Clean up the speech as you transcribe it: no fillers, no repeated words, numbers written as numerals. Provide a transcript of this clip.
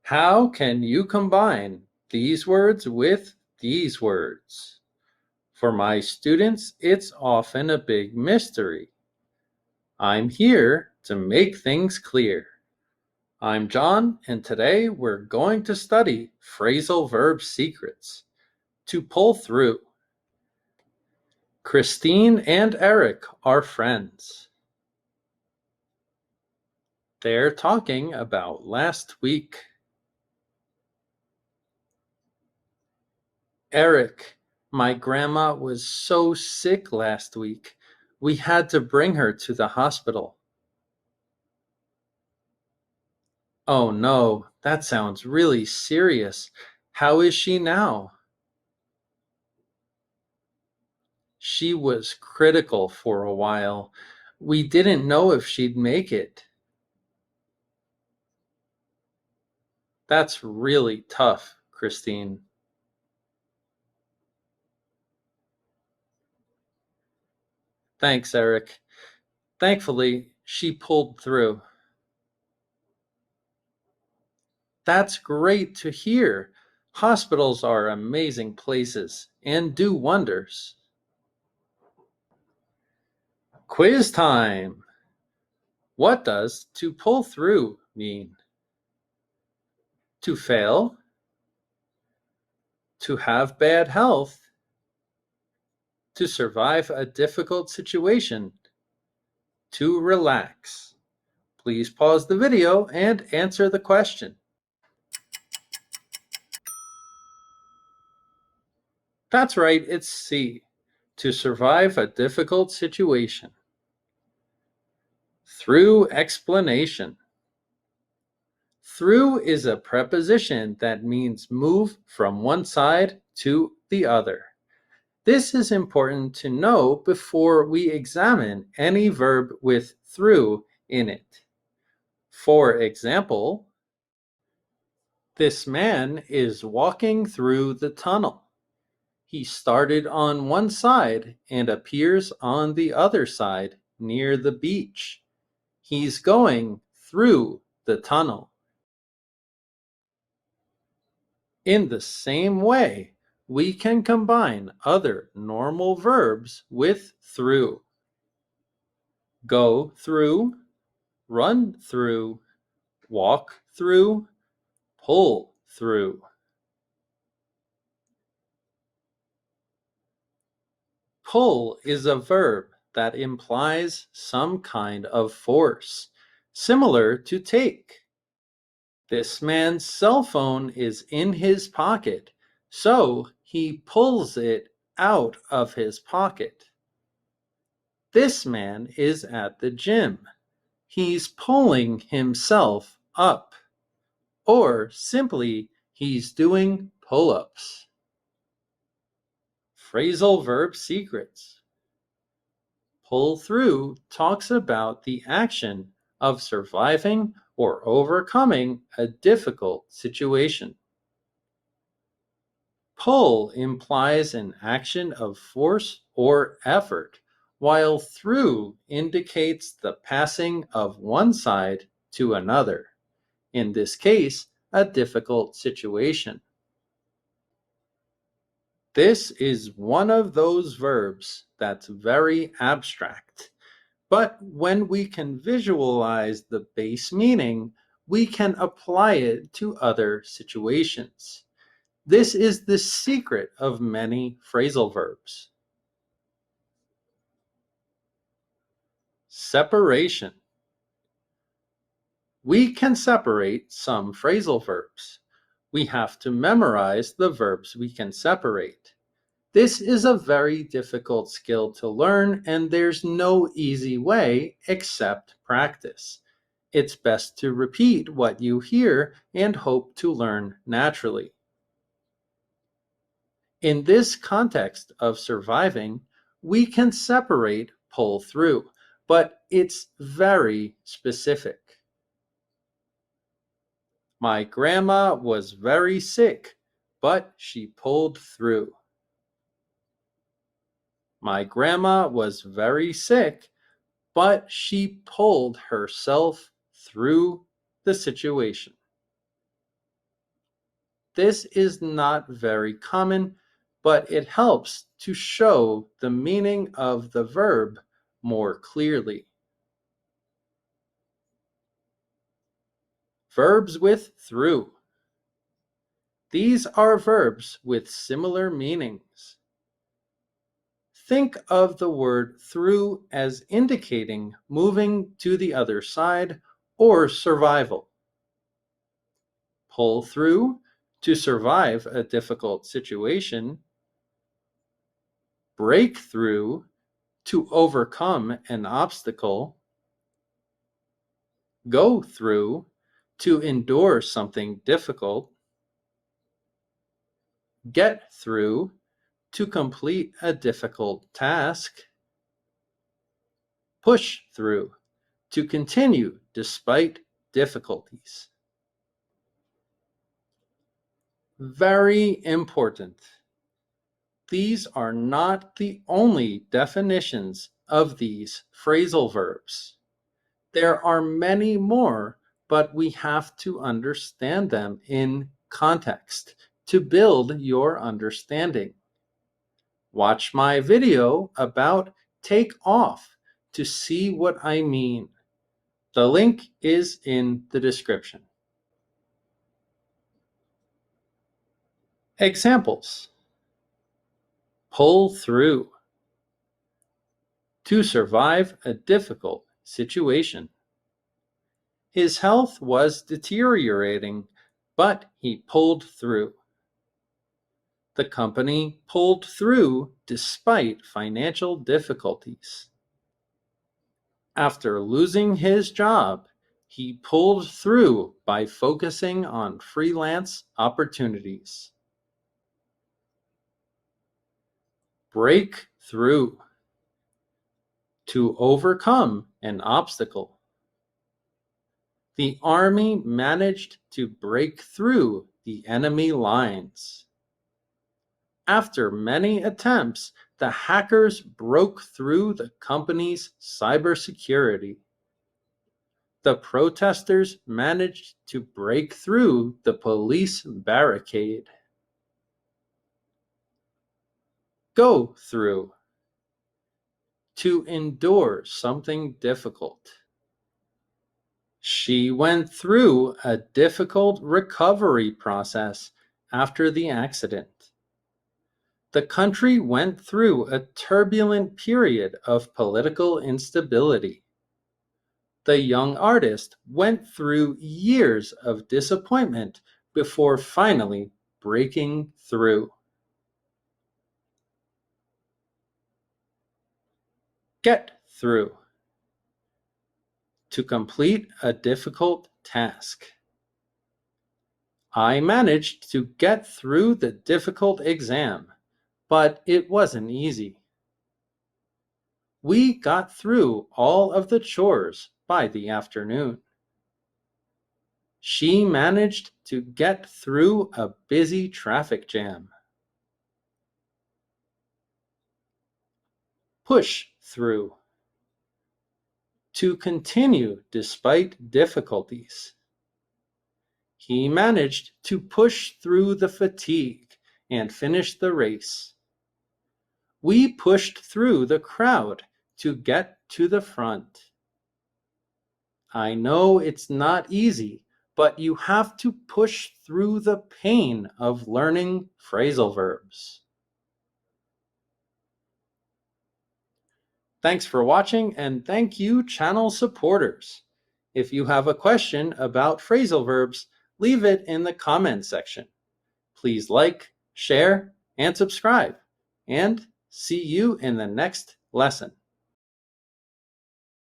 How can you combine these words with these words? For my students, it's often a big mystery. I'm here to make things clear. I'm John, and today we're going to study phrasal verb secrets to pull through. Christine and Eric are friends. They're talking about last week. Eric, my grandma was so sick last week. We had to bring her to the hospital. Oh no, that sounds really serious. How is she now? She was critical for a while. We didn't know if she'd make it. That's really tough, Christine. Thanks, Eric. Thankfully, she pulled through. That's great to hear. Hospitals are amazing places and do wonders. Quiz time! What does to pull through mean? To fail? To have bad health? To survive a difficult situation? To relax? Please pause the video and answer the question. That's right, it's C. To survive a difficult situation. Through explanation. Through is a preposition that means move from one side to the other. This is important to know before we examine any verb with through in it. For example, this man is walking through the tunnel. He started on one side and appears on the other side near the beach. He's going through the tunnel. In the same way, we can combine other normal verbs with through. Go through, run through, walk through, pull through. Pull is a verb that implies some kind of force, similar to take. This man's cell phone is in his pocket, so he pulls it out of his pocket. This man is at the gym. He's pulling himself up. Or simply, he's doing pull-ups. Phrasal verb secrets. Pull through talks about the action of surviving or overcoming a difficult situation. Pull implies an action of force or effort, while through indicates the passing of one side to another, in this case, a difficult situation. This is one of those verbs that's very abstract, but when we can visualize the base meaning, we can apply it to other situations. This is the secret of many phrasal verbs. Separation. We can separate some phrasal verbs. We have to memorize the verbs we can separate. This is a very difficult skill to learn, and there's no easy way except practice. It's best to repeat what you hear and hope to learn naturally. In this context of surviving, we can separate pull through, but it's very specific. My grandma was very sick, but she pulled through. My grandma was very sick, but she pulled herself through the situation. This is not very common, but it helps to show the meaning of the verb more clearly. Verbs with through. These are verbs with similar meanings. Think of the word through as indicating moving to the other side or survival. Pull through, to survive a difficult situation. Break through, to overcome an obstacle. Go through, to endure something difficult. Get through, to complete a difficult task. Push through, to continue despite difficulties. Very important. These are not the only definitions of these phrasal verbs. There are many more, but we have to understand them in context to build your understanding. Watch my video about take off to see what I mean. The link is in the description. Examples. Pull through. To survive a difficult situation. His health was deteriorating, but he pulled through. The company pulled through despite financial difficulties. After losing his job, he pulled through by focusing on freelance opportunities. Break through. To overcome an obstacle. The army managed to break through the enemy lines. After many attempts, the hackers broke through the company's cybersecurity. The protesters managed to break through the police barricade. Go through. To endure something difficult. She went through a difficult recovery process after the accident. The country went through a turbulent period of political instability. The young artist went through years of disappointment before finally breaking through. Get through. To complete a difficult task. I managed to get through the difficult exam, but it wasn't easy. We got through all of the chores by the afternoon. She managed to get through a busy traffic jam. Push through. To continue despite difficulties. He managed to push through the fatigue and finish the race. We pushed through the crowd to get to the front. I know it's not easy, but you have to push through the pain of learning phrasal verbs. Thanks for watching, and thank you, channel supporters. If you have a question about phrasal verbs, leave it in the comment section. Please like, share, and subscribe, and see you in the next lesson.